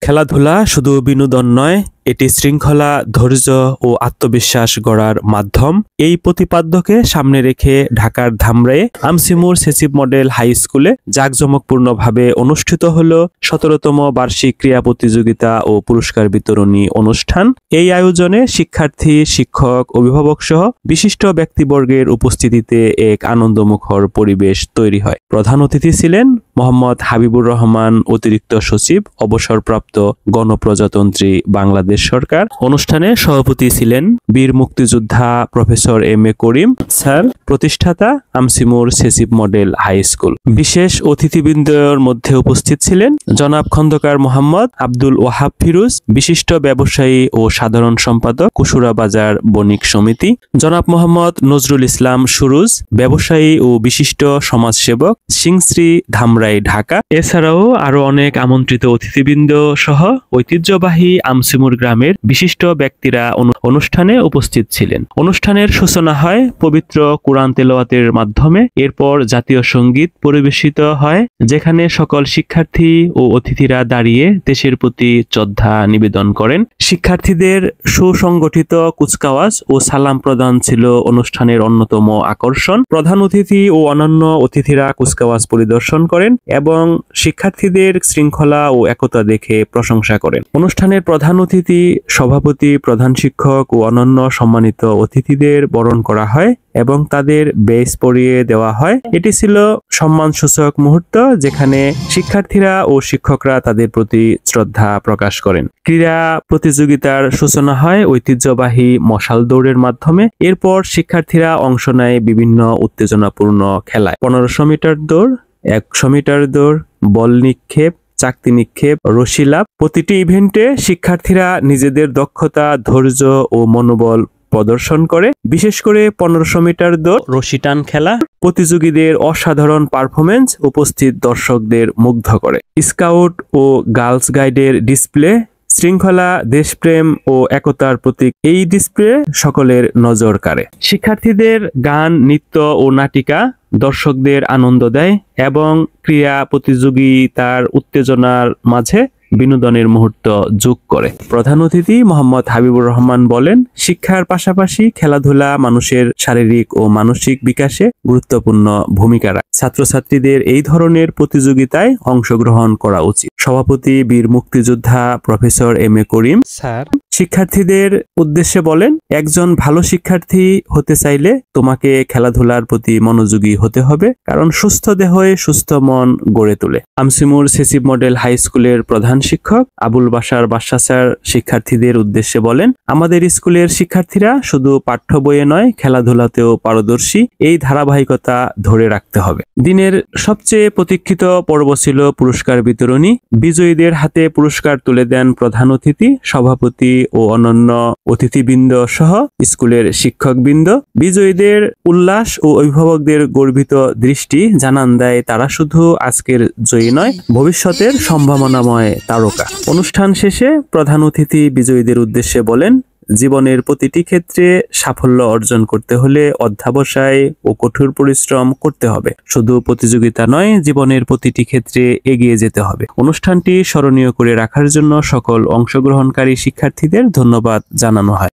খেলাধুলা শুধু বিনোদন নয়, এটি শৃঙ্খলা, ধৈর্য ও আত্মবিশ্বাস গড়ার মাধ্যম। এই প্রতিপাদ্যকে সামনে রেখে ঢাকার ধামরায়ে আমসিমুর সেসিভ মডেল হাই স্কুলে জাঁকজমকপূর্ণভাবে অনুষ্ঠিত হল ১৭তম বার্ষিক ক্রীড়া প্রতিযোগিতা ও পুরস্কার বিতরণী অনুষ্ঠান। এই আয়োজনে শিক্ষার্থী, শিক্ষক, অভিভাবক সহ বিশিষ্ট ব্যক্তিবর্গের উপস্থিতিতে এক আনন্দমুখর পরিবেশ তৈরি হয়। প্রধান অতিথি ছিলেন মোহাম্মদ হাবিবুর রহমান, অতিরিক্ত সচিব, অবসরপ্রাপ্ত গণপ্রজাতন্ত্রী বাংলাদেশ সরকার। অনুষ্ঠানে সভাপতি ছিলেন বীর মুক্তিযোদ্ধা প্রফেসর এম.এ. করিম স্যার, প্রতিষ্ঠাতা আমসিমুর সেসিভ মডেল হাই স্কুল। বিশেষ অতিথিবৃন্দের মধ্যে উপস্থিত ছিলেন জনাব খন্দকার মোহাম্মদ আব্দুল ওয়াহাব ফিরোজ, বিশিষ্ট ব্যবসায়ী ও সাধারণ সম্পাদক, কুশুরা বাজার বণিক সমিতি; জনাব মোহাম্মদ নজরুল ইসলাম সুরুজ, ব্যবসায়ী ও বিশিষ্ট সমাজসেবক, সিংশ্রী, ধামরাই, ঢাকা। এছাড়াও আরো অনেক আমন্ত্রিত অতিথিবৃন্দ সহ ঐতিহ্যবাহী আমসিমুর গ্রামের বিশিষ্ট ব্যক্তিরা অনুষ্ঠানে উপস্থিত ছিলেন। অনুষ্ঠানের সূচনা হয় পবিত্র কুরআন তেলাওয়াতের মাধ্যমে। এরপর জাতীয় সঙ্গীত পরিবেশিত হয়, যেখানে সকল শিক্ষার্থী ও অতিথিরা দাঁড়িয়ে দেশের প্রতি শ্রদ্ধা নিবেদন করেন। শিক্ষার্থীদের সুসংগঠিত কুচকাওয়াজ ও সালাম প্রদান ছিল অনুষ্ঠানের অন্যতম আকর্ষণ। প্রধান অতিথি ও অন্যান্য অতিথিরা কুচকাওয়াজ পরিদর্শন করেন এবং শিক্ষার্থীদের শৃঙ্খলা ও একতা দেখে প্রশংসা করেন। অনুষ্ঠানের প্রধান অতিথি, সভাপতি, প্রধান শিক্ষক ও অন্যান্য সম্মানিত অতিথিদের বরণ করা হয় এবং তাদের বেজ পরিয়ে দেওয়া হয়। এটি ছিল সম্মানসূচক মুহূর্ত, যেখানে শিক্ষার্থীরা ও শিক্ষকরা তাদের প্রতি শ্রদ্ধা প্রকাশ করেন। ক্রীড়া প্রতিযোগিতার সূচনা হয় ঐতিহ্যবাহী মশাল দৌড়ের মাধ্যমে। এরপর শিক্ষার্থীরা অংশ নেয় বিভিন্ন উত্তেজনাপূর্ণ খেলায়: 1500 মিটার দৌড়, 100 মিটার দৌড়, বল নিক্ষেপ, চাকতি নিক্ষেপ, রশি লাফ। প্রতিটি ইভেন্টে শিক্ষার্থীরা নিজেদের দক্ষতা, ধৈর্য ও মনোবল প্রদর্শন করে। বিশেষ করে 1500 মিটার দৌড়, রশি টান খেলা প্রতিযোগীদের অসাধারণ পারফরমেন্স উপস্থিত দর্শকদের মুগ্ধ করে। স্কাউট ও গার্লস গাইডের ডিসপ্লে, শৃঙ্খলা, দেশপ্রেম ও একতার প্রতীক। এই ডিসপ্লে সকলের নজর কাড়ে। শিক্ষার্থীদের গান, নৃত্য ও নাটিকা দর্শকদের আনন্দ দেয় এবং ক্রীড়া প্রতিযোগিতার উত্তেজনার মাঝে বিনোদনের মুহূর্ত যোগ করে। প্রধান অতিথি মোহাম্মদ হাবিবুর রহমান বলেন, শিক্ষার পাশাপাশি খেলাধুলা মানুষের শারীরিক ও মানসিক বিকাশে গুরুত্বপূর্ণ ভূমিকা রাখে। ছাত্রছাত্রীদের এই ধরনের প্রতিযোগিতায় অংশগ্রহণ করা উচিত। সভাপতি বীর মুক্তিযোদ্ধা প্রফেসর এম.এ. করিম স্যার শিক্ষার্থীদের উদ্দেশ্যে বলেন, একজন ভালো শিক্ষার্থী হতে চাইলে তোমাকে খেলাধুলার প্রতি মনোযোগী হতে হবে, কারণ সুস্থ দেহে সুস্থ মন গড়ে তোলে। আমসিমুর সেসিভ মডেল হাই স্কুলের প্রধান শিক্ষক আবুল বাশার বাদশা স্যার শিক্ষার্থীদের উদ্দেশ্যে বলেন, আমাদের স্কুলের শিক্ষার্থীরা শুধু পাঠ্য বইয়ে নয়, খেলাধুলাতেও পারদর্শী। এই ধারাবাহিকতা ধরে রাখতে হবে। দিনের সবচেয়ে প্রতীক্ষিত পর্ব ছিল পুরস্কার বিতরণী। বিজয়ীদের হাতে পুরস্কার তুলে দেন প্রধান অতিথি, সভাপতি ও অন্যান্য অতিথিবৃন্দ সহ স্কুলের শিক্ষকবৃন্দ। বিজয়ীদের উল্লাস ও অভিভাবকদের গর্বিত দৃষ্টি জানান দেয় তারা শুধু আজকের জয়ী নয়, ভবিষ্যতের সম্ভাবনাময় তারকা। অনুষ্ঠান শেষে প্রধান অতিথি বিজয়ীদের উদ্দেশ্যে বলেন, জীবনের প্রতিটি ক্ষেত্রে সাফল্য অর্জন করতে হলে অধ্যবসায় ও কঠোর পরিশ্রম করতে হবে। শুধু প্রতিযোগিতা নয়, জীবনের প্রতিটি ক্ষেত্রে এগিয়ে যেতে হবে। অনুষ্ঠানটি স্মরণীয় করে রাখার জন্য সকল অংশগ্রহণকারী শিক্ষার্থীদের ধন্যবাদ জানানো হয়।